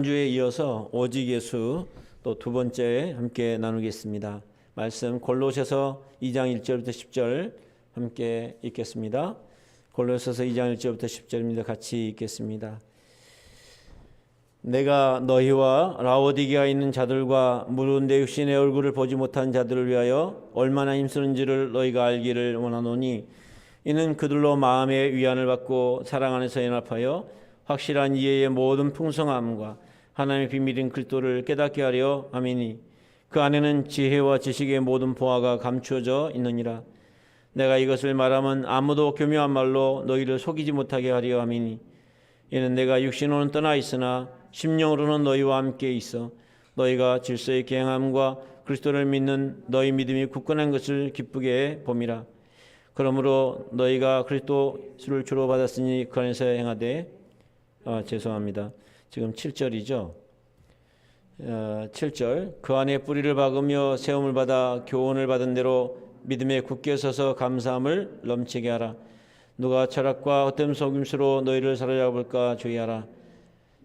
주에 이어서 오직 예수 또 두 번째 함께 나누겠습니다. 말씀 골로새서 2장 1절부터 10절 함께 읽겠습니다. 골로새서 2장 1절부터 10절입니다. 같이 읽겠습니다. 내가 너희와 라오디게아에 있는 자들과 무릇 내 육신의 얼굴을 보지 못한 자들을 위하여 얼마나 힘쓰는지를 너희가 알기를 원하노니 이는 그들로 마음의 위안을 받고 사랑 안에서 연합하여 확실한 이해의 모든 풍성함과 하나님의 비밀인 그리스도를 깨닫게 하려 함이니 그 안에는 지혜와 지식의 모든 보화가 감추어져 있느니라. 내가 이것을 말하면 아무도 교묘한 말로 너희를 속이지 못하게 하려 함이니 이는 내가 육신으로는 떠나 있으나 심령으로는 너희와 함께 있어 너희가 질서의 계행함과 그리스도를 믿는 너희 믿음이 굳건한 것을 기쁘게 봄이라. 그러므로 너희가 그리스도를 주로 받았으니 그 안에서 행하되 죄송합니다. 지금 7절이죠. 7절 그 안에 뿌리를 박으며 세움을 받아 교훈을 받은 대로 믿음에 굳게 서서 감사함을 넘치게 하라. 누가 철학과 헛된 속임수로 너희를 사로잡을까 주의하라.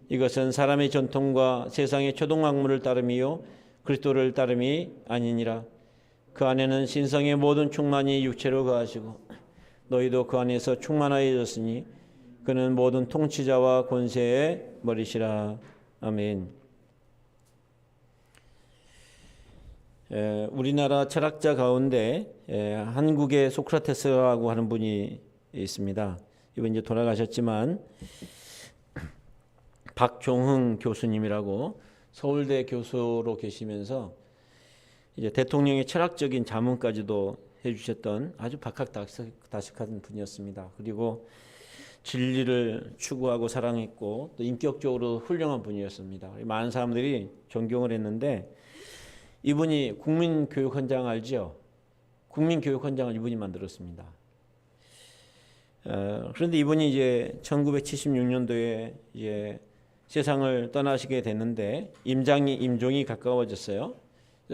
이것은 사람의 전통과 세상의 초동학문을 따름이요 그리스도를 따름이 아니니라. 그 안에는 신성의 모든 충만이 육체로 거하시고 너희도 그 안에서 충만하여졌으니 그는 모든 통치자와 권세의 머리시라. 아멘. 우리나라 철학자 가운데 한국의 소크라테스라고 하는 분이 있습니다. 이분 이제 돌아가셨지만 박종흥 교수님이라고 서울대 교수로 계시면서 이제 대통령의 철학적인 자문까지도 해주셨던 아주 박학다식한 분이었습니다. 그리고 진리를 추구하고 사랑했고 또 인격적으로 훌륭한 분이었습니다. 많은 사람들이 존경을 했는데 이분이 국민교육헌장 알죠? 국민교육헌장을 이분이 만들었습니다. 그런데 이분이 이제 1976년도에 이제 세상을 떠나시게 됐는데 임종이 가까워졌어요.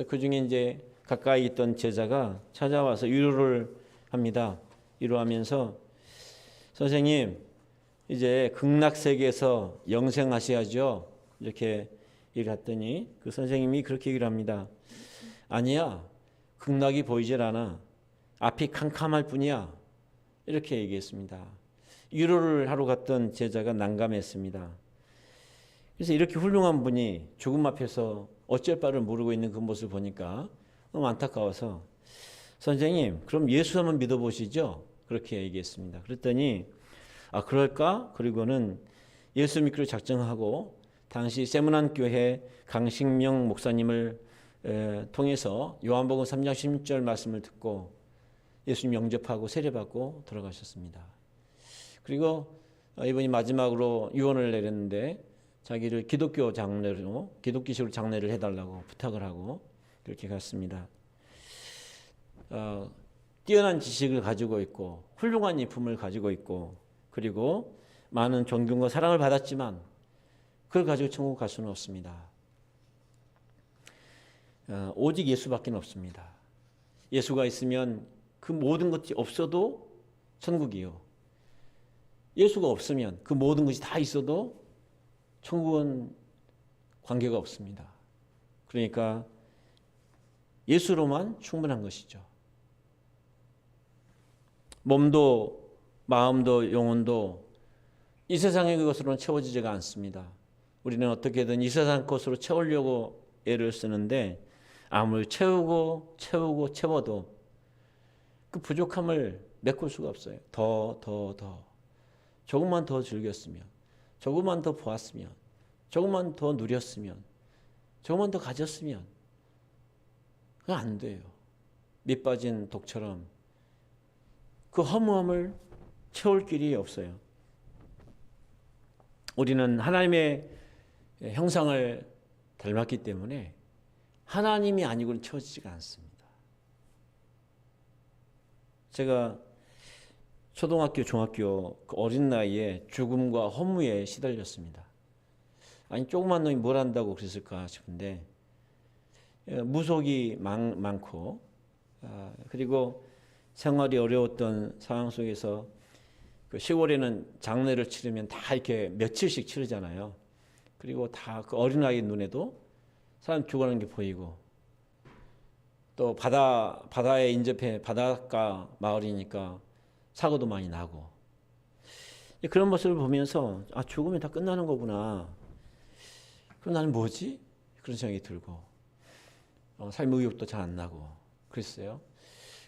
그 중에 이제 가까이 있던 제자가 찾아와서 위로를 합니다. 위로하면서 선생님 이제 극락세계에서 영생하셔야죠. 이렇게 얘기를 했더니 그 선생님이 그렇게 얘기를 합니다. 아니야. 극락이 보이질 않아. 앞이 캄캄할 뿐이야. 이렇게 얘기했습니다. 위로를 하러 갔던 제자가 난감했습니다. 그래서 이렇게 훌륭한 분이 죽음 앞에서 어쩔 바를 모르고 있는 그 모습을 보니까 너무 안타까워서 선생님 그럼 예수 한번 믿어보시죠. 그렇게 얘기했습니다. 그랬더니 그럴까? 그리고는 예수 믿기로 작정하고 당시 세문안교회 강식명 목사님을 통해서 요한복음 3장 16절 말씀을 듣고 예수님 영접하고 세례받고 돌아가셨습니다. 그리고 이분이 마지막으로 유언을 내렸는데 자기를 기독교 장례로 기독교식으로 장례를 해달라고 부탁을 하고 그렇게 갔습니다. 뛰어난 지식을 가지고 있고 훌륭한 이품을 가지고 있고 그리고 많은 존경과 사랑을 받았지만 그걸 가지고 천국 갈 수는 없습니다. 오직 예수밖에 없습니다. 예수가 있으면 그 모든 것이 없어도 천국이요. 예수가 없으면 그 모든 것이 다 있어도 천국은 관계가 없습니다. 그러니까 예수로만 충분한 것이죠. 몸도 마음도 영혼도 이 세상의 것으로는 채워지지가 않습니다. 우리는 어떻게든 이 세상 것으로 채우려고 애를 쓰는데 아무리 채우고 채워도 그 부족함을 메꿀 수가 없어요. 더 조금만 더 즐겼으면, 조금만 더 보았으면, 조금만 더 누렸으면, 조금만 더 가졌으면 그건 안 돼요. 밑 빠진 독처럼 그 허무함을 채울 길이 없어요. 우리는 하나님의 형상을 닮았기 때문에 하나님이 아니고는 채워지지가 않습니다. 제가 초등학교, 중학교 그 어린 나이에 죽음과 허무에 시달렸습니다. 아니 조그만 놈이 뭘 한다고 그랬을까 싶은데 무속이 많고 그리고 생활이 어려웠던 상황 속에서 그 10월에는 장례를 치르면 다 이렇게 며칠씩 치르잖아요. 그리고 다 그 어린아이 눈에도 사람 죽어가는 게 보이고, 또 바다에 인접해 바닷가 마을이니까 사고도 많이 나고, 그런 모습을 보면서 아, 죽으면 다 끝나는 거구나. 그럼 나는 뭐지? 그런 생각이 들고, 삶의 의욕도 잘 안 나고 그랬어요.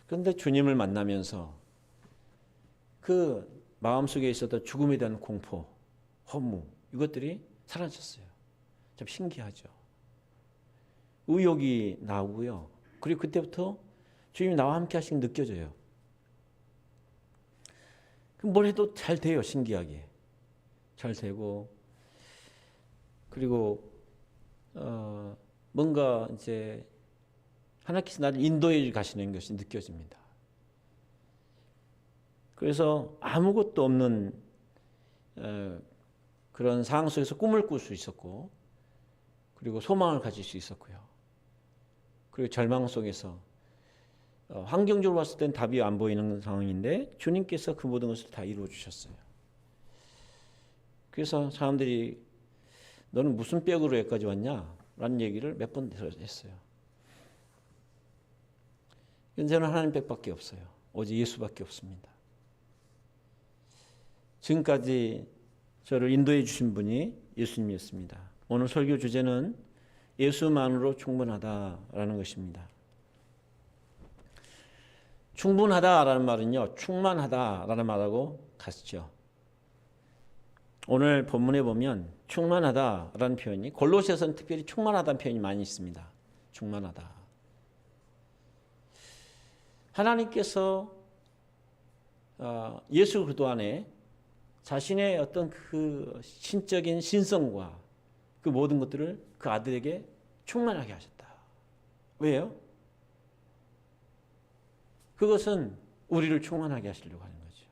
그런데 주님을 만나면서 그 마음속에 있었던 죽음에 대한 공포, 허무, 이것들이 사라졌어요. 참 신기하죠. 의욕이 나오고요. 그리고 그때부터 주님이 나와 함께 하시는 게 느껴져요. 그럼 뭘 해도 잘 돼요. 신기하게. 잘 되고, 그리고 뭔가 이제 하나님께서 나를 인도해 가시는 것이 느껴집니다. 그래서 아무것도 없는 그런 상황 속에서 꿈을 꿀 수 있었고, 그리고 소망을 가질 수 있었고요. 그리고 절망 속에서 환경적으로 봤을 땐 답이 안 보이는 상황인데 주님께서 그 모든 것을 다 이루어 주셨어요. 그래서 사람들이 너는 무슨 뼈으로 여기까지 왔냐? 라는 얘기를 몇 번 했어요. 저는 하나님 백밖에 없어요. 오직 예수밖에 없습니다. 지금까지 저를 인도해 주신 분이 예수님이었습니다. 오늘 설교 주제는 예수만으로 충분하다라는 것입니다. 충분하다라는 말은요, 충만하다라는 말하고 같죠. 오늘 본문에 보면 충만하다라는 표현이, 골로새서는 특별히 충만하다는 표현이 많이 있습니다. 충만하다. 하나님께서 예수 그리스도 안에 자신의 어떤 그 신적인 신성과 그 모든 것들을 그 아들에게 충만하게 하셨다. 왜요? 그것은 우리를 충만하게 하시려고 하는 거죠.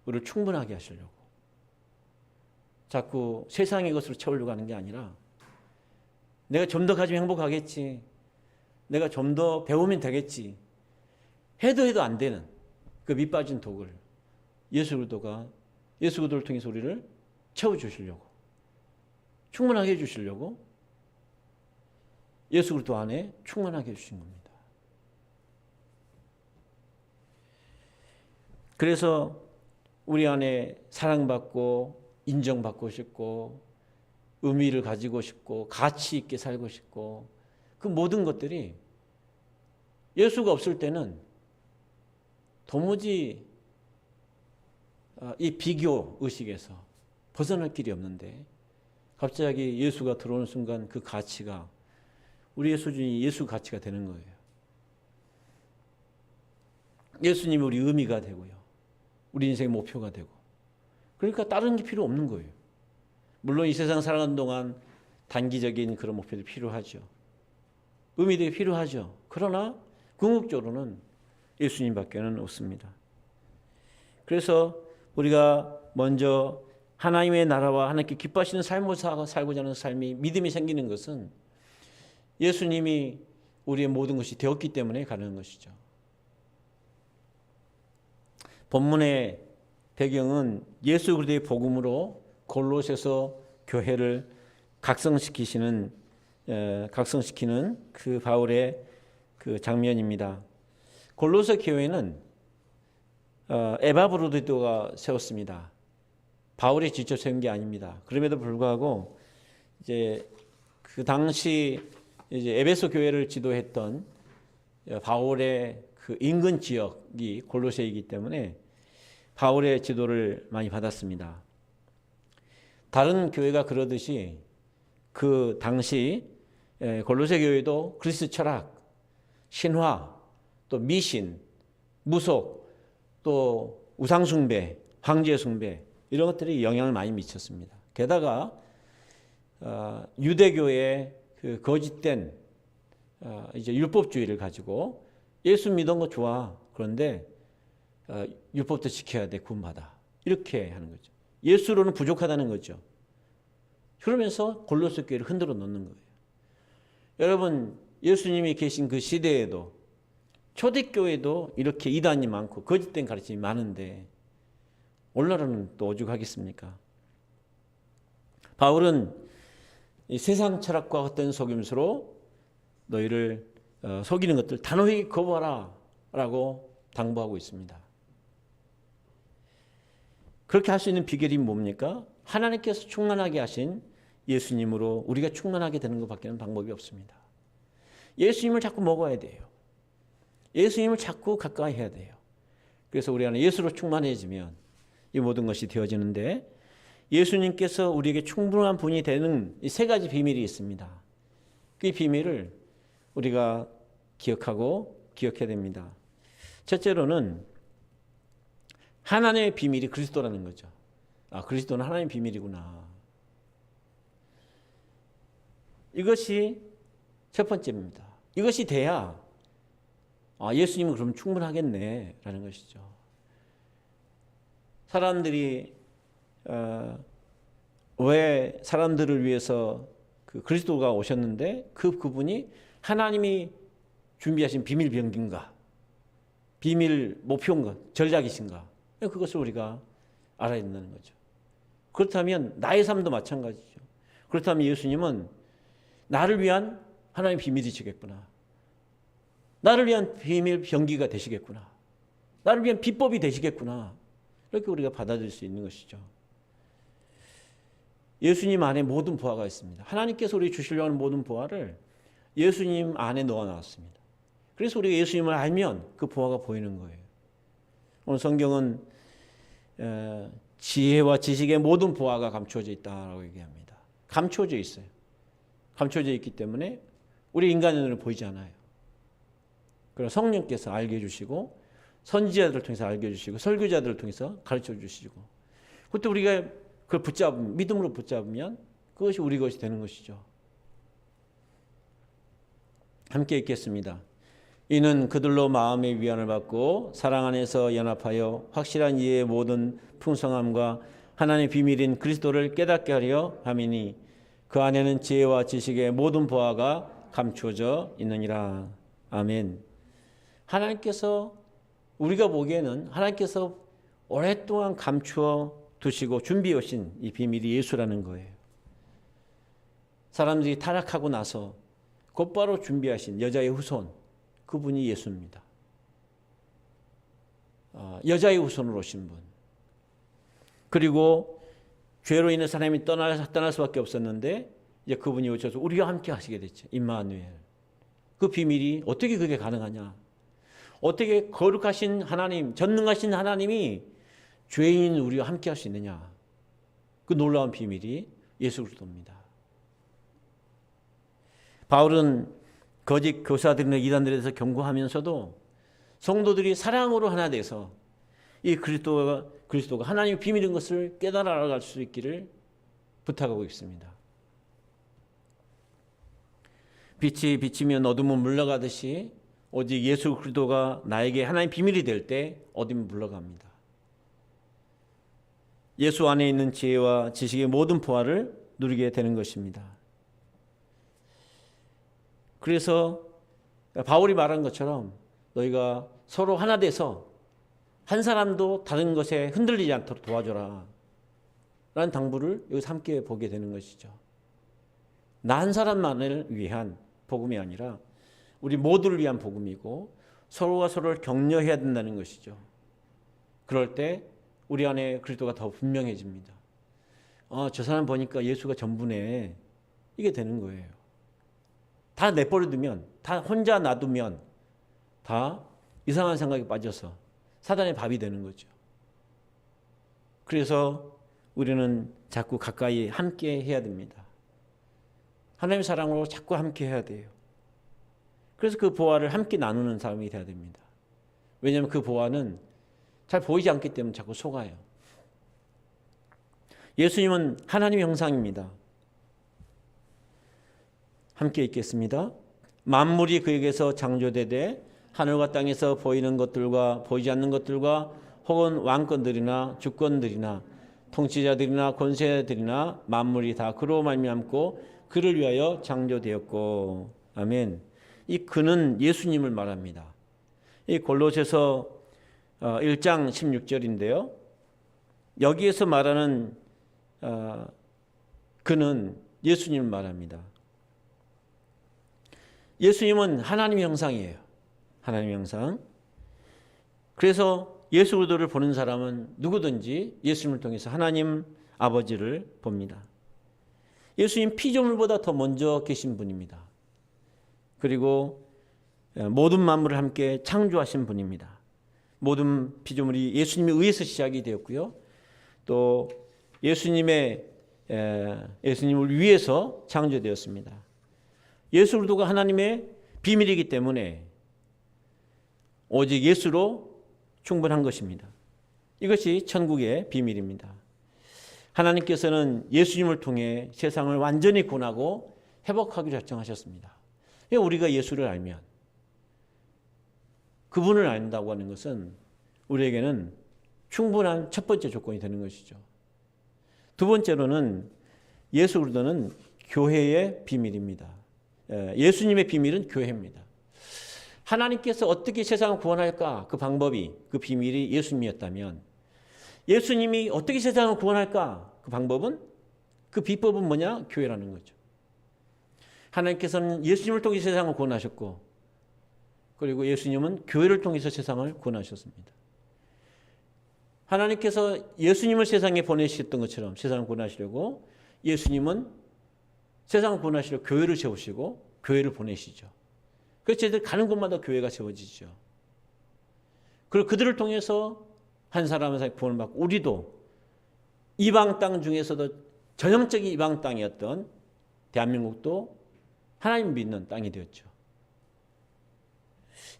우리를 충분하게 하시려고. 자꾸 세상의 것으로 채우려고 하는 게 아니라, 내가 좀 더 가지면 행복하겠지, 내가 좀 더 배우면 되겠지, 해도 안 되는 그 밑빠진 독을 예수 그리스도를 통해서 우리를 채워주시려고, 충분하게 해주시려고 예수 그리스도 안에 충만하게 해주신 겁니다. 그래서 우리 안에 사랑받고 인정받고 싶고 의미를 가지고 싶고 가치 있게 살고 싶고, 그 모든 것들이 예수가 없을 때는 도무지 이 비교 의식에서 벗어날 길이 없는데, 갑자기 예수가 들어오는 순간 그 가치가, 우리의 수준이 예수 가치가 되는 거예요. 예수님이 우리 의미가 되고요, 우리 인생의 목표가 되고, 그러니까 다른 게 필요 없는 거예요. 물론 이 세상 살아가는 동안 단기적인 그런 목표도 필요하죠. 의미도 필요하죠. 그러나 궁극적으로는 예수님밖에는 없습니다. 그래서 우리가 먼저 하나님의 나라와 하나님께 기뻐하시는 삶을 살고자 하는 삶이, 믿음이 생기는 것은 예수님이 우리의 모든 것이 되었기 때문에 가능한 것이죠. 본문의 배경은 예수 그리스도의 복음으로 골로새서 교회를 각성시키는 그 바울의 그 장면입니다. 골로새 교회는 에바브로디도가 세웠습니다. 바울이 직접 세운 게 아닙니다. 그럼에도 불구하고 이제 그 당시 이제 에베소 교회를 지도했던 바울의 그 인근 지역이 골로새이기 때문에 바울의 지도를 많이 받았습니다. 다른 교회가 그러듯이 그 당시 골로새 교회도 그리스도 철학, 신화, 또 미신, 무속, 또 우상숭배, 황제숭배, 이런 것들이 영향을 많이 미쳤습니다. 게다가 유대교의 그 거짓된 이제 율법주의를 가지고 예수 믿은 거 좋아, 그런데 율법도 지켜야 돼, 구원받아, 이렇게 하는 거죠. 예수로는 부족하다는 거죠. 그러면서 골로새 교회를 흔들어 놓는 거예요. 여러분, 예수님이 계신 그 시대에도, 초대교회도 이렇게 이단이 많고 거짓된 가르침이 많은데 오늘날은 또 오죽하겠습니까? 바울은 이 세상 철학과 같은 속임수로 너희를 속이는 것들 단호히 거부하라 라고 당부하고 있습니다. 그렇게 할 수 있는 비결이 뭡니까? 하나님께서 충만하게 하신 예수님으로 우리가 충만하게 되는 것밖에는 방법이 없습니다. 예수님을 자꾸 먹어야 돼요. 예수님을 자꾸 가까이 해야 돼요. 그래서 우리 안에 예수로 충만해지면 이 모든 것이 되어지는데, 예수님께서 우리에게 충분한 분이 되는 이 세 가지 비밀이 있습니다. 그 비밀을 우리가 기억해야 됩니다. 첫째로는 하나님의 비밀이 그리스도라는 거죠. 아, 그리스도는 하나님의 비밀이구나. 이것이 첫 번째입니다. 이것이 돼야 예수님은 그럼 충분하겠네 라는 것이죠. 사람들이 왜 사람들을 위해서 그 그리스도가 오셨는데 그분이 하나님이 준비하신 비밀 병기인가, 비밀 목표인가, 전략이신가, 그것을 우리가 알아야 된다는 거죠. 그렇다면 나의 삶도 마찬가지죠. 그렇다면 예수님은 나를 위한 하나님의 비밀이시겠구나, 나를 위한 비밀 병기가 되시겠구나, 나를 위한 비법이 되시겠구나, 이렇게 우리가 받아들일 수 있는 것이죠. 예수님 안에 모든 보화가 있습니다. 하나님께서 우리 주시려고 하는 모든 보화를 예수님 안에 넣어놨습니다. 그래서 우리가 예수님을 알면 그 보화가 보이는 거예요. 오늘 성경은 지혜와 지식의 모든 보화가 감추어져 있다고 얘기합니다. 감추어져 있어요. 감추어져 있기 때문에 우리 인간의 눈에 보이지 않아요. 그러나 성령께서 알게 해주시고, 선지자들을 통해서 알게 해주시고, 설교자들을 통해서 가르쳐 주시고, 그때 우리가 그걸 믿음으로 붙잡으면 그것이 우리 것이 되는 것이죠. 함께 읽겠습니다. 이는 그들로 마음의 위안을 받고 사랑 안에서 연합하여 확실한 이해의 모든 풍성함과 하나님의 비밀인 그리스도를 깨닫게 하려 함이니 그 안에는 지혜와 지식의 모든 보화가 감추어져 있느니라. 아멘. 하나님께서, 우리가 보기에는 하나님께서 오랫동안 감추어 두시고 준비해 오신 이 비밀이 예수라는 거예요. 사람들이 타락하고 나서 곧바로 준비하신 여자의 후손, 그분이 예수입니다. 여자의 후손으로 오신 분. 그리고 죄로 인해 사람이 떠날 수밖에 없었는데 이제 그분이 오셔서 우리와 함께 하시게 됐죠. 임마누엘. 그 비밀이 어떻게 그게 가능하냐? 어떻게 거룩하신 하나님, 전능하신 하나님이 죄인 우리와 함께 할 수 있느냐? 그 놀라운 비밀이 예수 그리스도입니다. 바울은 거짓 교사들이나 이단들에 대해서 경고하면서도 성도들이 사랑으로 하나 돼서 이 그리스도가 하나님의 비밀인 것을 깨달아 알아갈 수 있기를 부탁하고 있습니다. 빛이 비치면 어둠은 물러가듯이 오직 예수 그리스도가 나에게 하나님의 비밀이 될 때 어둠은 물러갑니다. 예수 안에 있는 지혜와 지식의 모든 보화를 누리게 되는 것입니다. 그래서 바울이 말한 것처럼 너희가 서로 하나 돼서 한 사람도 다른 것에 흔들리지 않도록 도와줘라 라는 당부를 여기서 함께 보게 되는 것이죠. 나 한 사람만을 위한 복음이 아니라 우리 모두를 위한 복음이고 서로가 서로를 격려해야 된다는 것이죠. 그럴 때 우리 안에 그리스도가 더 분명해집니다. 저 사람 보니까 예수가 전부네. 이게 되는 거예요. 다 내버려두면, 다 혼자 놔두면 다 이상한 생각에 빠져서 사단의 밥이 되는 거죠. 그래서 우리는 자꾸 가까이 함께 해야 됩니다. 하나님의 사랑으로 자꾸 함께 해야 돼요. 그래서 그 보화를 함께 나누는 사람이 돼야 됩니다. 왜냐하면 그 보화는 잘 보이지 않기 때문에 자꾸 속아요. 예수님은 하나님의 형상입니다. 함께 읽겠습니다. 만물이 그에게서 창조되되 하늘과 땅에서 보이는 것들과 보이지 않는 것들과 혹은 왕권들이나 주권들이나 통치자들이나 권세들이나 만물이 다 그로 말미암고 그를 위하여 창조되었고. 아멘. 이 그는 예수님을 말합니다. 이 골로새서 1장 16절인데요. 여기에서 말하는 그는 예수님을 말합니다. 예수님은 하나님의 형상이에요. 하나님의 형상. 그래서 예수 그리스도를 보는 사람은 누구든지 예수님을 통해서 하나님 아버지를 봅니다. 예수님 피조물보다 더 먼저 계신 분입니다. 그리고 모든 만물을 함께 창조하신 분입니다. 모든 피조물이 예수님에 의해서 시작이 되었고요. 또 예수님을 위해서 창조되었습니다. 예수 그리스도가 하나님의 비밀이기 때문에 오직 예수로 충분한 것입니다. 이것이 천국의 비밀입니다. 하나님께서는 예수님을 통해 세상을 완전히 구원하고 회복하기로 작정하셨습니다. 우리가 예수를 알면, 그분을 안다고 하는 것은 우리에게는 충분한 첫 번째 조건이 되는 것이죠. 두 번째로는 예수 그리스도는 교회의 비밀입니다. 예수님의 비밀은 교회입니다. 하나님께서 어떻게 세상을 구원할까? 그 방법이, 그 비밀이 예수님이었다면, 예수님이 어떻게 세상을 구원할까? 그 방법은, 그 비법은 뭐냐? 교회라는 거죠. 하나님께서는 예수님을 통해 세상을 구원하셨고, 그리고 예수님은 교회를 통해서 세상을 구원하셨습니다. 하나님께서 예수님을 세상에 보내셨던 것처럼 세상을 구원하시려고, 예수님은 세상을 구원하시려고 교회를 세우시고 교회를 보내시죠. 그래서 저희들 가는 곳마다 교회가 세워지죠. 그리고 그들을 통해서 한 사람 한 사람이 구원을 받고, 우리도 이방 땅 중에서도 전형적인 이방 땅이었던 대한민국도 하나님 믿는 땅이 되었죠.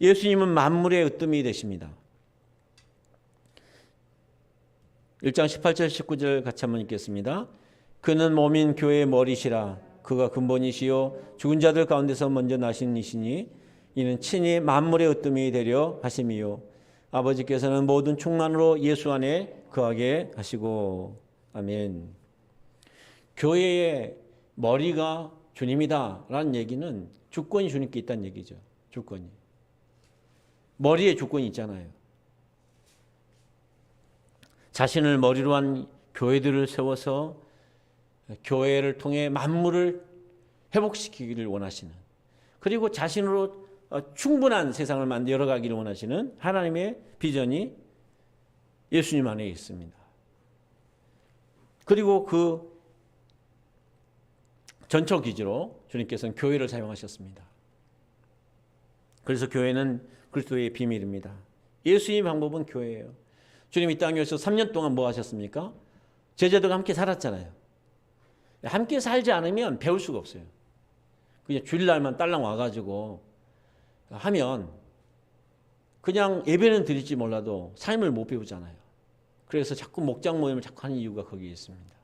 예수님은 만물의 으뜸이 되십니다. 1장 18절 19절 같이 한번 읽겠습니다. 그는 몸인 교회의 머리시라. 그가 근본이시요 죽은 자들 가운데서 먼저 나신 이시니 이는 친히 만물의 으뜸이 되려 하심이요 아버지께서는 모든 충만으로 예수 안에 거하게 하시고. 아멘. 교회의 머리가 주님이다 라는 얘기는 주권이 주님께 있다는 얘기죠. 주권이. 머리에 주권이 있잖아요. 자신을 머리로 한 교회들을 세워서 교회를 통해 만물을 회복시키기를 원하시는, 그리고 자신으로 충분한 세상을 만들어가기를 원하시는 하나님의 비전이 예수님 안에 있습니다. 그리고 그 전초 기지로 주님께서는 교회를 사용하셨습니다. 그래서 교회는 그리스도의 비밀입니다. 예수님의 방법은 교회예요. 주님 이 땅에 오셔서 3년 동안 뭐 하셨습니까? 제자들과 함께 살았잖아요. 함께 살지 않으면 배울 수가 없어요. 그냥 주일날만 딸랑 와가지고 하면 그냥 예배는 드릴지 몰라도 삶을 못 배우잖아요. 그래서 자꾸 목장 모임을 자꾸 하는 이유가 거기에 있습니다.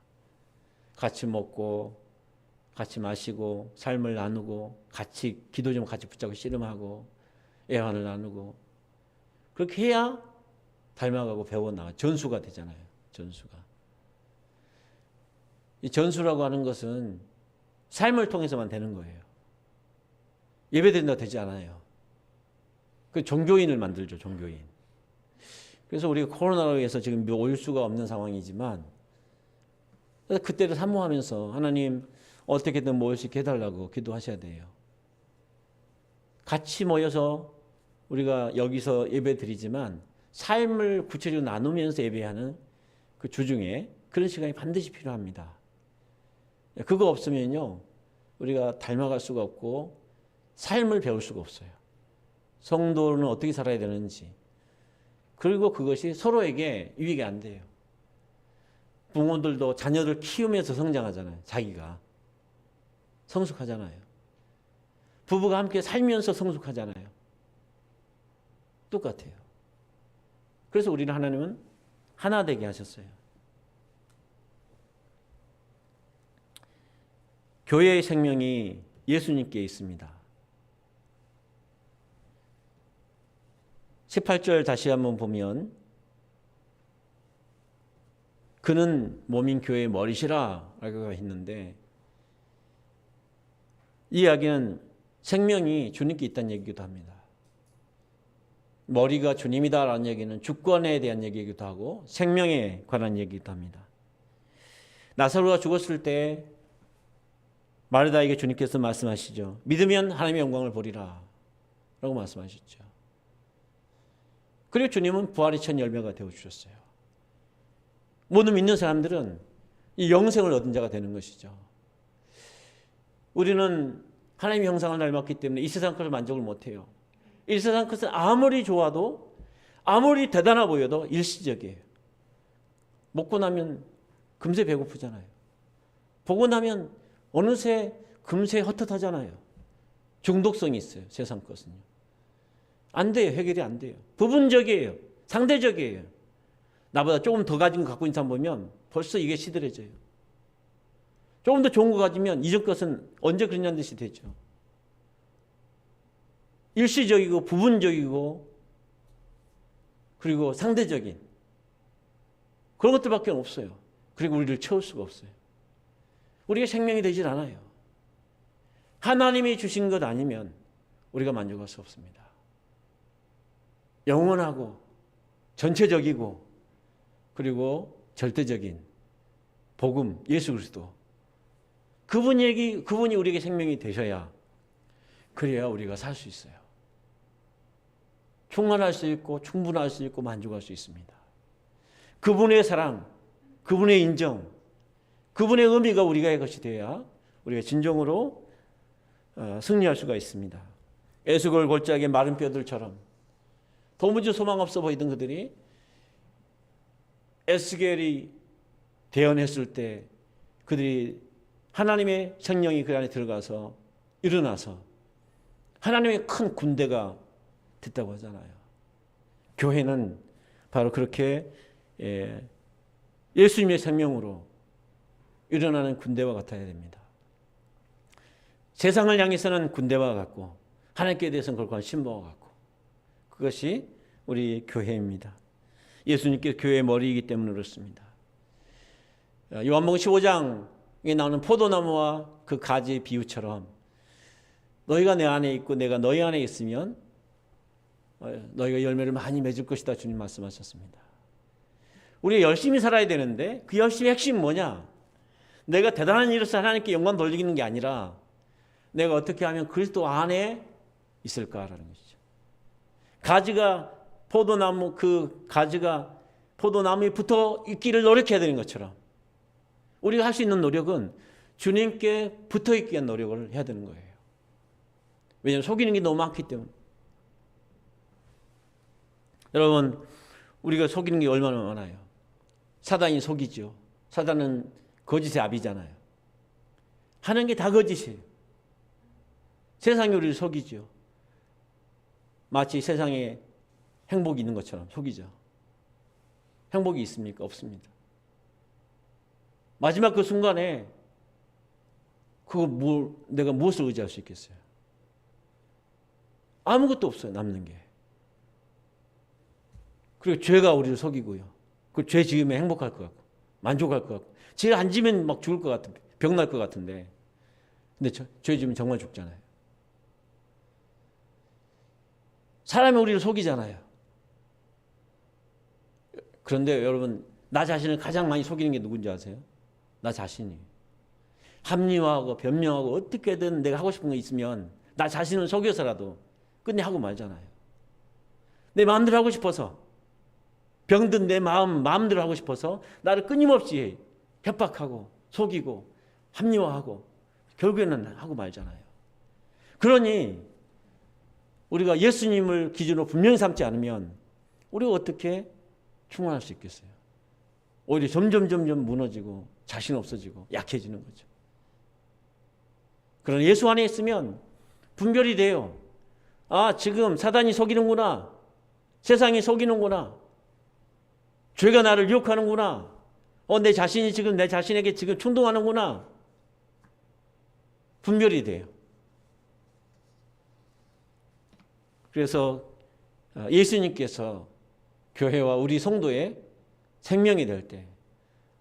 같이 먹고 같이 마시고 삶을 나누고 같이 기도 좀 같이 붙잡고 씨름하고 애환을 나누고, 그렇게 해야 닮아가고 배워나가 전수가 되잖아요. 전수가. 이 전수라고 하는 것은 삶을 통해서만 되는 거예요. 예배드린다고 되지 않아요. 그 종교인을 만들죠. 종교인. 그래서 우리가 코로나로 인해서 지금 올 수가 없는 상황이지만, 그때를 사모하면서 하나님 어떻게든 모일 수 있게 해달라고 기도하셔야 돼요. 같이 모여서 우리가 여기서 예배 드리지만 삶을 구체적으로 나누면서 예배하는 그 주중에 그런 시간이 반드시 필요합니다. 그거 없으면요, 우리가 닮아갈 수가 없고 삶을 배울 수가 없어요. 성도는 어떻게 살아야 되는지. 그리고 그것이 서로에게 유익이 안 돼요. 부모들도 자녀들 키우면서 성장하잖아요. 자기가 성숙하잖아요. 부부가 함께 살면서 성숙하잖아요. 똑같아요. 그래서 우리는 하나님은 하나 되게 하셨어요. 교회의 생명이 예수님께 있습니다. 18절 다시 한번 보면, 그는 몸인 교회의 머리시라 라고 했는데, 이 이야기는 생명이 주님께 있다는 얘기기도 합니다. 머리가 주님이다라는 얘기는 주권에 대한 얘기이기도 하고 생명에 관한 얘기이기도 합니다. 나사로가 죽었을 때 마르다에게 주님께서 말씀하시죠. 믿으면 하나님의 영광을 보리라 라고 말씀하셨죠. 그리고 주님은 부활의 첫 열매가 되어주셨어요. 모든 믿는 사람들은 이 영생을 얻은 자가 되는 것이죠. 우리는 하나님의 형상을 닮았기 때문에 이 세상 것을 만족을 못해요. 이 세상 것은 아무리 좋아도 아무리 대단해 보여도 일시적이에요. 먹고 나면 금세 배고프잖아요. 보고 나면 어느새 금세 헛헛하잖아요. 중독성이 있어요. 세상 것은요. 안 돼요. 해결이 안 돼요. 부분적이에요. 상대적이에요. 나보다 조금 더 가진 거 갖고 있는 사람 보면 벌써 이게 시들해져요. 조금 더 좋은 거 가지면 이전 것은 언제 그랬냐는 듯이 되죠. 일시적이고 부분적이고 그리고 상대적인 그런 것들밖에 없어요. 그리고 우리를 채울 수가 없어요. 우리가 생명이 되질 않아요. 하나님이 주신 것 아니면 우리가 만족할 수 없습니다. 영원하고 전체적이고 그리고 절대적인 복음 예수 그리스도 그분이 우리에게 생명이 되셔야 그래야 우리가 살 수 있어요. 충만할 수 있고 충분할 수 있고 만족할 수 있습니다. 그분의 사랑, 그분의 인정, 그분의 의미가 우리가 것이 돼야 우리가 진정으로 승리할 수가 있습니다. 에스골 골짜기의 마른 뼈들처럼 도무지 소망 없어 보이던 그들이 에스겔이 대언했을 때 그들이 하나님의 성령이 그 안에 들어가서 일어나서 하나님의 큰 군대가 됐다고 하잖아요. 교회는 바로 그렇게 예수님의 생명으로 일어나는 군대와 같아야 됩니다. 세상을 향해서는 군대와 같고 하나님께 대해서는 그렇고 신부와 같고 그것이 우리 교회입니다. 예수님께서 교회의 머리이기 때문에 그렇습니다. 요한복음 15장에 나오는 포도나무와 그 가지의 비유처럼 너희가 내 안에 있고 내가 너희 안에 있으면 너희가 열매를 많이 맺을 것이다 주님 말씀하셨습니다. 우리가 열심히 살아야 되는데 그 열심히 핵심이 뭐냐? 내가 대단한 일로서 하나님께 영광 돌리는 게 아니라 내가 어떻게 하면 그리스도 안에 있을까라는 것이죠. 가지가 포도나무 그 가지가 포도나무에 붙어 있기를 노력해야 되는 것처럼 우리가 할 수 있는 노력은 주님께 붙어 있기 위한 노력을 해야 되는 거예요. 왜냐하면 속이는 게 너무 많기 때문에. 여러분 우리가 속이는 게 얼마나 많아요. 사단이 속이죠. 사단은 거짓의 아비잖아요. 하는 게 다 거짓이에요. 세상이 우리를 속이죠. 마치 세상에 행복이 있는 것처럼 속이죠. 행복이 있습니까? 없습니다. 마지막 그 순간에 내가 무엇을 의지할 수 있겠어요? 아무것도 없어요. 남는 게. 그리고 죄가 우리를 속이고요. 그 죄 지으면 행복할 것 같고 만족할 것 같고 죄 안 지면 막 죽을 것 같은 병 날 것 같은데 근데 죄 지으면 정말 죽잖아요. 사람이 우리를 속이잖아요. 그런데 여러분 나 자신을 가장 많이 속이는 게 누군지 아세요? 나 자신이. 합리화하고 변명하고 어떻게든 내가 하고 싶은 거 있으면 나 자신을 속여서라도 끝내 하고 말잖아요. 내 마음대로 하고 싶어서 병든 내 마음대로 하고 싶어서 나를 끊임없이 협박하고 속이고 합리화하고 결국에는 하고 말잖아요. 그러니 우리가 예수님을 기준으로 분명히 삼지 않으면 우리가 어떻게 충만할 수 있겠어요? 오히려 점점 무너지고 자신 없어지고 약해지는 거죠. 그러나 예수 안에 있으면 분별이 돼요. 아, 지금 사단이 속이는구나. 세상이 속이는구나. 죄가 나를 유혹하는구나. 내 자신이 지금 내 자신에게 지금 충동하는구나. 분별이 돼요. 그래서 예수님께서 교회와 우리 성도의 생명이 될 때,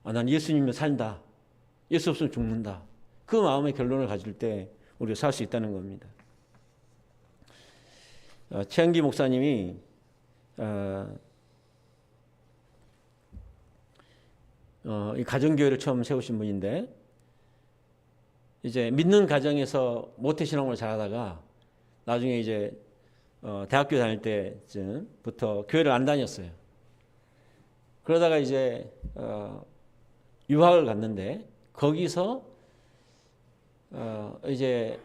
난 예수님을 산다. 예수 없으면 죽는다. 그 마음의 결론을 가질 때 우리가 살 수 있다는 겁니다. 최영기 목사님이 이 가정교회를 처음 세우신 분인데 이제 믿는 가정에서 모태신앙으로 자라다가 나중에 이제 대학교 다닐 때쯤부터 교회를 안 다녔어요. 그러다가 이제 유학을 갔는데 거기서 이제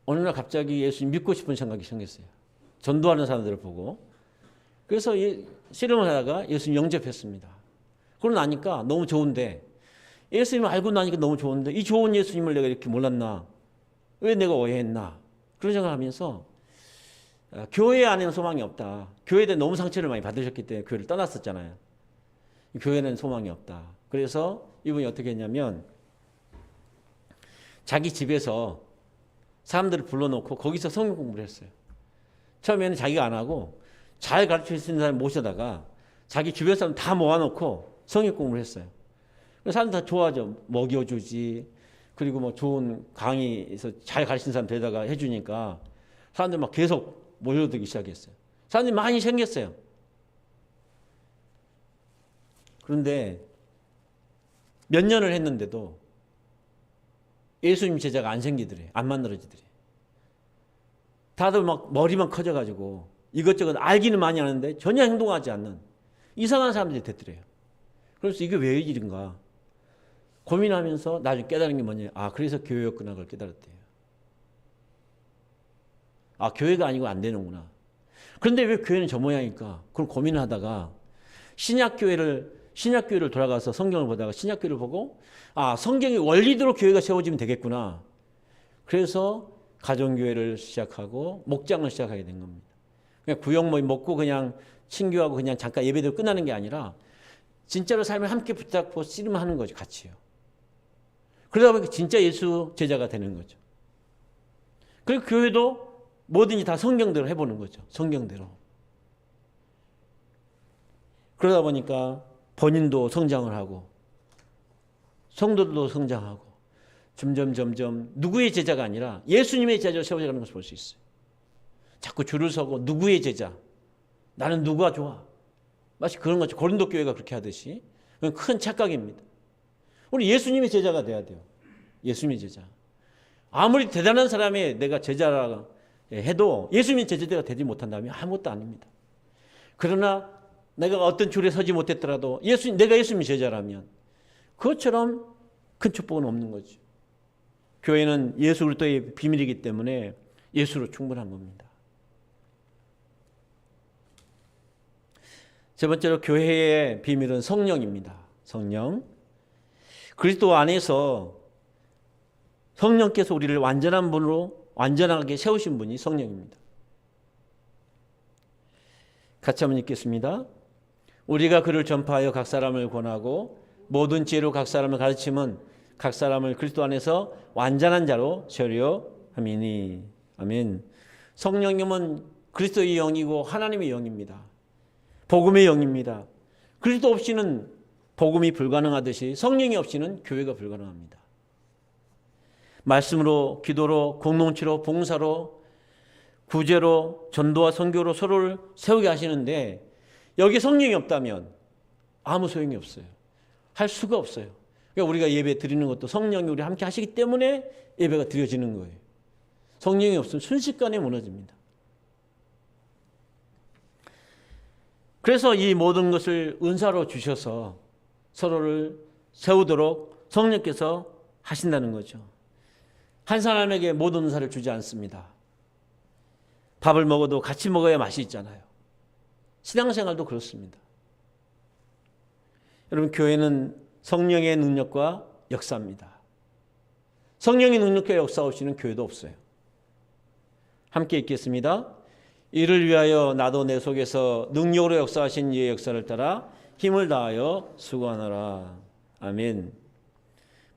어느 날 갑자기 예수님 믿고 싶은 생각이 생겼어요. 전도하는 사람들을 보고. 그래서 씨름을 하다가 예수님 영접했습니다. 그러고 나니까 너무 좋은데, 예수님을 알고 나니까 너무 좋은데, 이 좋은 예수님을 내가 이렇게 몰랐나? 왜 내가 오해했나? 그런 생각을 하면서 교회 안에는 소망이 없다. 교회에 대해 너무 상처를 많이 받으셨기 때문에 교회를 떠났었잖아요. 교회는 소망이 없다. 그래서 이분이 어떻게 했냐면 자기 집에서 사람들을 불러놓고 거기서 성경 공부를 했어요. 처음에는 자기가 안 하고 잘 가르칠 수 있는 사람 모셔다가 자기 주변 사람 다 모아놓고 성경 공부를 했어요. 사람들 다 좋아하죠. 먹여주지. 그리고 뭐 좋은 강의에서 잘 가르치는 사람 데려다가 해주니까 사람들 막 계속 모여들기 시작했어요. 사람들이 많이 생겼어요. 그런데 몇 년을 했는데도 예수님 제자가 안 생기더래. 안 만들어지더래. 다들 막 머리만 커져가지고 이것저것 알기는 많이 하는데 전혀 행동하지 않는 이상한 사람들이 됐더래요. 그래서 이게 왜 이런가 고민하면서 나중에 깨달은 게 뭐냐. 그래서 교회였구나. 그걸 깨달았대요. 교회가 아니고 안 되는구나. 그런데 왜 교회는 저 모양일까? 그걸 고민하다가 신약교회를 돌아가서 성경을 보다가 신약교회를 보고 성경의 원리대로 교회가 세워지면 되겠구나. 그래서 가정교회를 시작하고 목장을 시작하게 된 겁니다. 그냥 구역 먹고 그냥 친교하고 그냥 잠깐 예배대로 끝나는 게 아니라 진짜로 삶을 함께 붙잡고 씨름하는 거죠. 같이요. 그러다 보니까 진짜 예수 제자가 되는 거죠. 그리고 교회도 뭐든지 다 성경대로 해보는 거죠. 성경대로. 그러다 보니까 본인도 성장을 하고 성도들도 성장하고 점점 누구의 제자가 아니라 예수님의 제자로 세워져가는 것을 볼 수 있어요. 자꾸 줄을 서고 누구의 제자, 나는 누구가 좋아. 마치 그런 거죠. 고린도 교회가 그렇게 하듯이. 그건 큰 착각입니다. 우리 예수님의 제자가 돼야 돼요. 예수님의 제자. 아무리 대단한 사람이 내가 제자라 해도 예수님의 제자가 되지 못한다면 아무것도 아닙니다. 그러나 내가 어떤 줄에 서지 못했더라도 내가 예수님의 제자라면 그것처럼 큰 축복은 없는 거죠. 교회는 예수 그리스도의 비밀이기 때문에 예수로 충분한 겁니다. 세 번째로 교회의 비밀은 성령입니다. 성령. 그리스도 안에서 성령께서 우리를 완전한 분으로 완전하게 세우신 분이 성령입니다. 같이 한번 읽겠습니다. 우리가 그를 전파하여 각 사람을 권하고 모든 지혜로 각 사람을 가르치면 각 사람을 그리스도 안에서 완전한 자로 세우려 함이니. 아멘. 성령님은 그리스도의 영이고 하나님의 영입니다. 복음의 영입니다. 그리스도 없이는 복음이 불가능하듯이 성령이 없이는 교회가 불가능합니다. 말씀으로, 기도로, 공동체로, 봉사로, 구제로, 전도와 선교로 서로를 세우게 하시는데 여기 성령이 없다면 아무 소용이 없어요. 할 수가 없어요. 그러니까 우리가 예배 드리는 것도 성령이 우리 함께 하시기 때문에 예배가 드려지는 거예요. 성령이 없으면 순식간에 무너집니다. 그래서 이 모든 것을 은사로 주셔서 서로를 세우도록 성령께서 하신다는 거죠. 한 사람에게 모든 은사를 주지 않습니다. 밥을 먹어도 같이 먹어야 맛이 있잖아요. 신앙생활도 그렇습니다. 여러분, 교회는 성령의 능력과 역사입니다. 성령의 능력과 역사 없이는 교회도 없어요. 함께 읽겠습니다. 이를 위하여 나도 내 속에서 능력으로 역사하신 이의 역사를 따라 힘을 다하여 수고하노라. 아멘.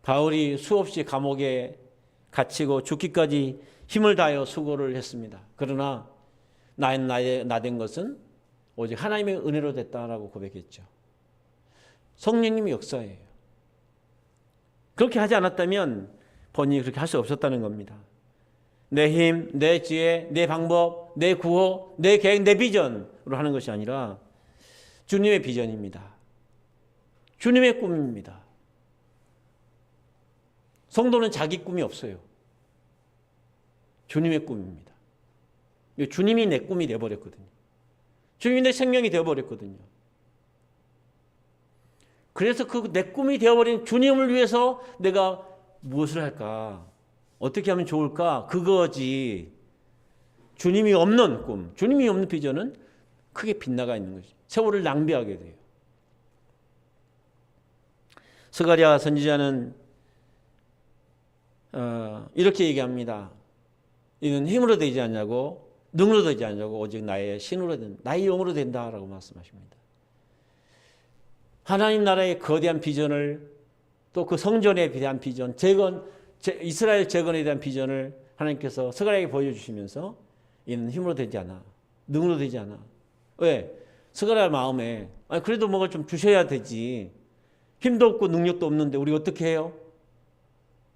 바울이 수없이 감옥에 갇히고 죽기까지 힘을 다하여 수고를 했습니다. 그러나 나된 것은 오직 하나님의 은혜로 됐다라고 고백했죠. 성령님의 역사예요. 그렇게 하지 않았다면 본인이 그렇게 할 수 없었다는 겁니다. 내 힘, 내 지혜, 내 방법, 내 구호, 내 계획, 내 비전으로 하는 것이 아니라 주님의 비전입니다. 주님의 꿈입니다. 성도는 자기 꿈이 없어요. 주님의 꿈입니다. 주님이 내 꿈이 되어버렸거든요. 주님이 내 생명이 되어버렸거든요. 그래서 그 내 꿈이 되어버린 주님을 위해서 내가 무엇을 할까? 어떻게 하면 좋을까? 그거지. 주님이 없는 꿈, 주님이 없는 비전은 크게 빗나가 있는 거죠. 세월을 낭비하게 돼요. 스가랴 선지자는 이렇게 얘기합니다. 이는 힘으로 되지 않냐고, 능으로 되지 않냐고, 오직 나의 신으로 된다, 나의 영으로 된다라고 말씀하십니다. 하나님 나라의 거대한 비전을, 또 그 성전에 대한 비전, 이스라엘 재건에 대한 비전을 하나님께서 스가랴에게 보여주시면서 이는 힘으로 되지 않아, 능으로 되지 않아. 왜? 스가랴 마음에 그래도 뭐가 좀 주셔야 되지. 힘도 없고 능력도 없는데 우리 어떻게 해요?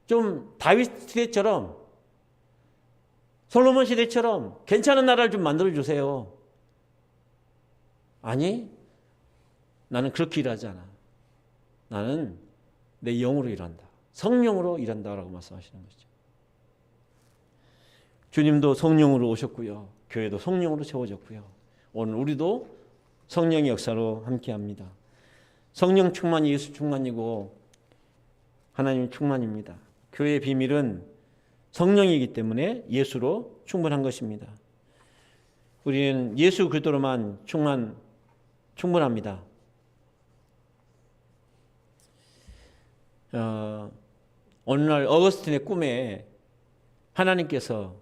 좀 다윗 시대처럼, 솔로몬 시대처럼 괜찮은 나라를 좀 만들어 주세요. 아니, 나는 그렇게 일하지 않아. 나는 내 영으로 일한다. 성령으로 일한다라고 말씀하시는 거죠. 주님도 성령으로 오셨고요. 교회도 성령으로 채워졌고요. 오늘 우리도 성령의 역사로 함께합니다. 성령 충만이 예수 충만이고 하나님 충만입니다. 교회의 비밀은 성령이기 때문에 예수로 충분한 것입니다. 우리는 예수 그리스도로만 충분합니다. 어느 날 어거스틴의 꿈에 하나님께서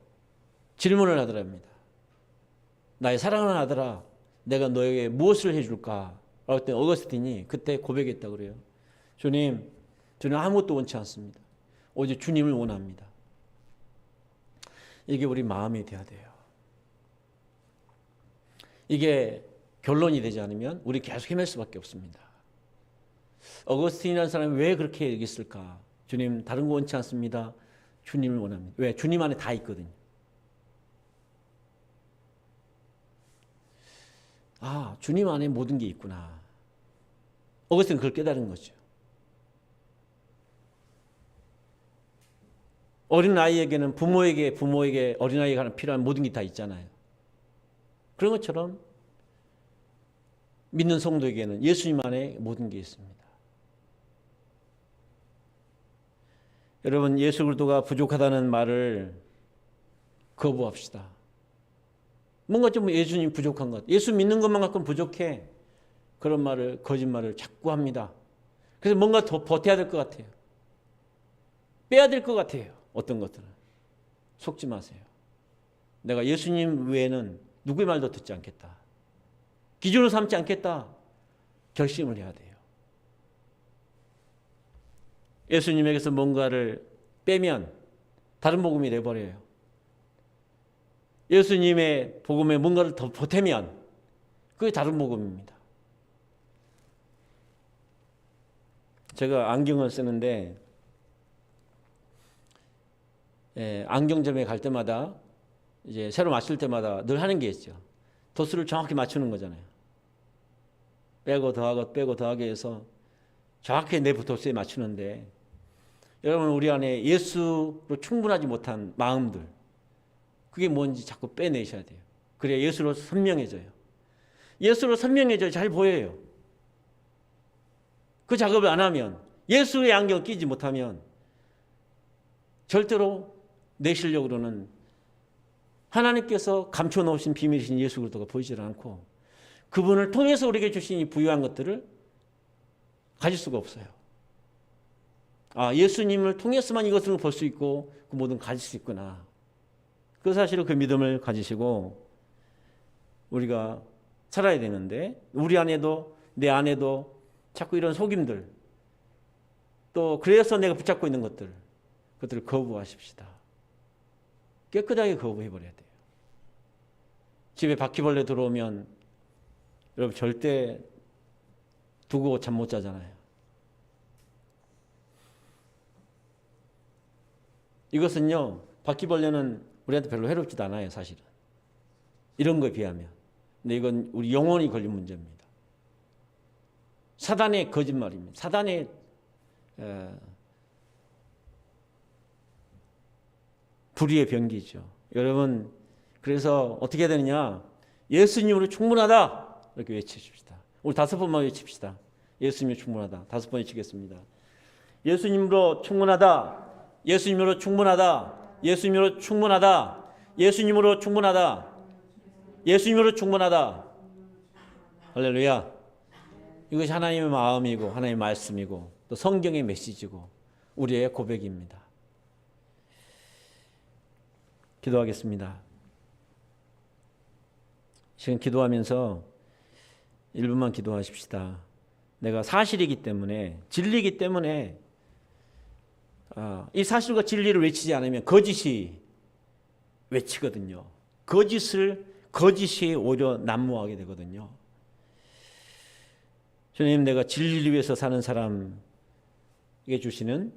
질문을 하더랍니다. 나의 사랑하는 아들아, 내가 너에게 무엇을 해줄까? 라고 했더니 어거스틴이 그때 고백했다고 그래요. 주님, 저는 아무것도 원치 않습니다. 오직 주님을 원합니다. 이게 우리 마음이 돼야 돼요. 이게 결론이 되지 않으면 우리 계속 헤맬 수밖에 없습니다. 어거스틴이라는 사람이 왜 그렇게 얘기했을까? 주님, 다른 거 원치 않습니다. 주님을 원합니다. 왜? 주님 안에 다 있거든요. 아, 주님 안에 모든 게 있구나. 어거스틴은 그걸 깨달은 거죠. 어린아이에게는 부모에게 어린아이가 필요한 모든 게 다 있잖아요. 그런 것처럼 믿는 성도에게는 예수님 안에 모든 게 있습니다. 여러분, 예수 그리스도가 부족하다는 말을 거부합시다. 뭔가 좀 예수님 부족한 것, 예수 믿는 것만 갖고는 부족해. 그런 말을, 거짓말을 자꾸 합니다. 그래서 뭔가 더 버텨야 될 것 같아요. 빼야 될 것 같아요. 어떤 것들은. 속지 마세요. 내가 예수님 외에는 누구의 말도 듣지 않겠다. 기준으로 삼지 않겠다. 결심을 해야 돼요. 예수님에게서 뭔가를 빼면 다른 복음이 돼버려요. 예수님의 복음에 뭔가를 더 보태면 그게 다른 복음입니다. 제가 안경을 쓰는데 안경점에 갈 때마다 이제 새로 맞출 때마다 늘 하는 게 있죠. 도수를 정확히 맞추는 거잖아요. 빼고 더하고 빼고 더하기 해서 정확히 내 도수에 맞추는데, 여러분, 우리 안에 예수로 충분하지 못한 마음들, 그게 뭔지 자꾸 빼내셔야 돼요. 그래야 예수로 선명해져요. 예수로 선명해져야 잘 보여요. 그 작업을 안 하면, 예수의 안경 끼지 못하면 절대로 내 실력으로는 하나님께서 감춰놓으신 비밀이신 예수 그리스도가 보이질 않고, 그분을 통해서 우리에게 주신 이 부유한 것들을 가질 수가 없어요. 아, 예수님을 통해서만 이것을 볼 수 있고 그 모든 가질 수 있구나. 그 사실을, 그 믿음을 가지시고 우리가 살아야 되는데, 우리 안에도 내 안에도 자꾸 이런 속임들, 또 그래서 내가 붙잡고 있는 것들, 그것들을 거부하십시다. 깨끗하게 거부해버려야 돼요. 집에 바퀴벌레 들어오면 여러분 절대 두고 잠 못 자잖아요. 이것은요, 바퀴벌레는 우리한테 별로 해롭지도 않아요, 사실은. 이런 거에 비하면. 근데 이건 우리 영혼이 걸린 문제입니다. 사단의 거짓말입니다. 사단의 불의의 병기죠. 여러분, 그래서 어떻게 해야 되느냐? 예수님으로 충분하다 이렇게 외치십시다. 우리 5번만 외칩시다. 예수님으로 충분하다. 5번 외치겠습니다. 예수님으로 충분하다. 예수님으로 충분하다. 예수님으로 충분하다. 예수님으로 충분하다. 예수님으로 충분하다. 할렐루야. 이것이 하나님의 마음이고 하나님의 말씀이고 또 성경의 메시지고 우리의 고백입니다. 기도하겠습니다. 지금 기도하면서 1분만 기도하십시다. 내가 사실이기 때문에, 진리이기 때문에 이 사실과 진리를 외치지 않으면 거짓이 외치거든요. 거짓이 오히려 난무하게 되거든요. 주님, 내가 진리를 위해서 사는 사람에게 주시는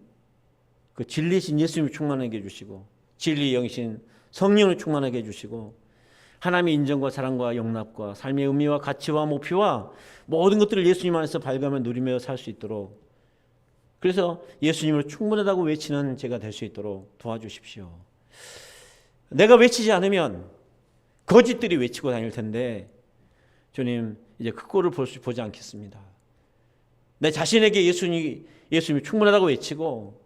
그 진리신 예수님을 충만하게 해주시고 진리의 영이신 성령을 충만하게 해주시고 하나님의 인정과 사랑과 용납과 삶의 의미와 가치와 목표와 모든 것들을 예수님 안에서 발견하며 누리며 살 수 있도록, 그래서 예수님을 충분하다고 외치는 제가 될 수 있도록 도와주십시오. 내가 외치지 않으면 거짓들이 외치고 다닐 텐데 주님, 이제 그 꼴을 보지 않겠습니다. 내 자신에게 예수님이 충분하다고 외치고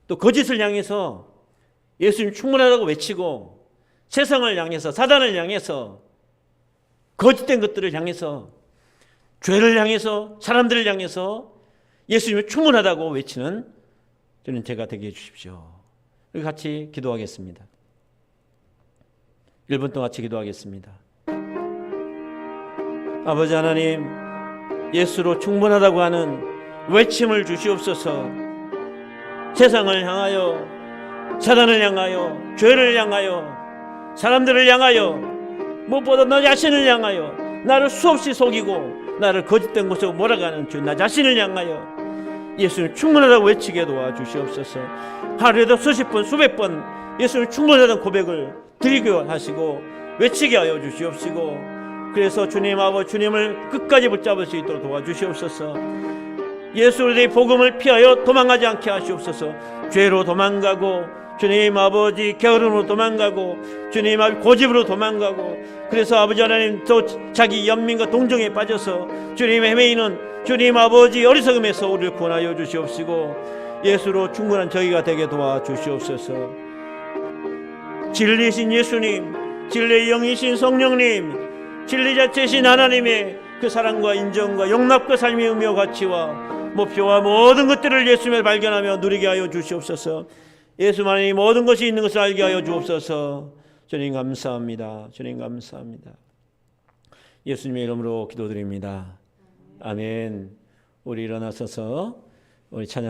또 거짓을 향해서 예수님 충분하다고 외치고 세상을 향해서 사단을 향해서 거짓된 것들을 향해서 죄를 향해서 사람들을 향해서 예수님이 충분하다고 외치는 저는 제가 되게 해주십시오. 우리 같이 기도하겠습니다. 1분 동안 같이 기도하겠습니다. 아버지 하나님, 예수로 충분하다고 하는 외침을 주시옵소서. 세상을 향하여, 사단을 향하여, 죄를 향하여, 사람들을 향하여, 무엇보다 나 자신을 향하여, 나를 수없이 속이고 나를 거짓된 곳으로 몰아가는 주 나 자신을 향하여 예수님 충분하다고 외치게 도와주시옵소서. 하루에도 수십 번 수백 번 예수님 충분하다는 고백을 드리게 하시고 외치게 하여 주시옵시고, 그래서 주님 아버지, 주님을 끝까지 붙잡을 수 있도록 도와주시옵소서. 예수의 복음을 피하여 도망가지 않게 하시옵소서. 죄로 도망가고 주님 아버지 게으름으로 도망가고 주님 아버지 고집으로 도망가고, 그래서 아버지 하나님 또 자기 연민과 동정에 빠져서 주님 헤매이는 주님 아버지 어리석음에서 우리를 구원하여 주시옵시고 예수로 충분한 저희가 되게 도와주시옵소서. 진리신 예수님, 진리의 영이신 성령님, 진리 자체신 하나님의 그 사랑과 인정과 용납과 삶의 의미와 가치와 목표와 모든 것들을 예수님을 발견하며 누리게 하여 주시옵소서. 예수만이 모든 것이 있는 것을 알게 하여 주옵소서. 주님 감사합니다. 주님 감사합니다. 예수님의 이름으로 기도드립니다. 아멘. 우리 일어나서서 우리 찬양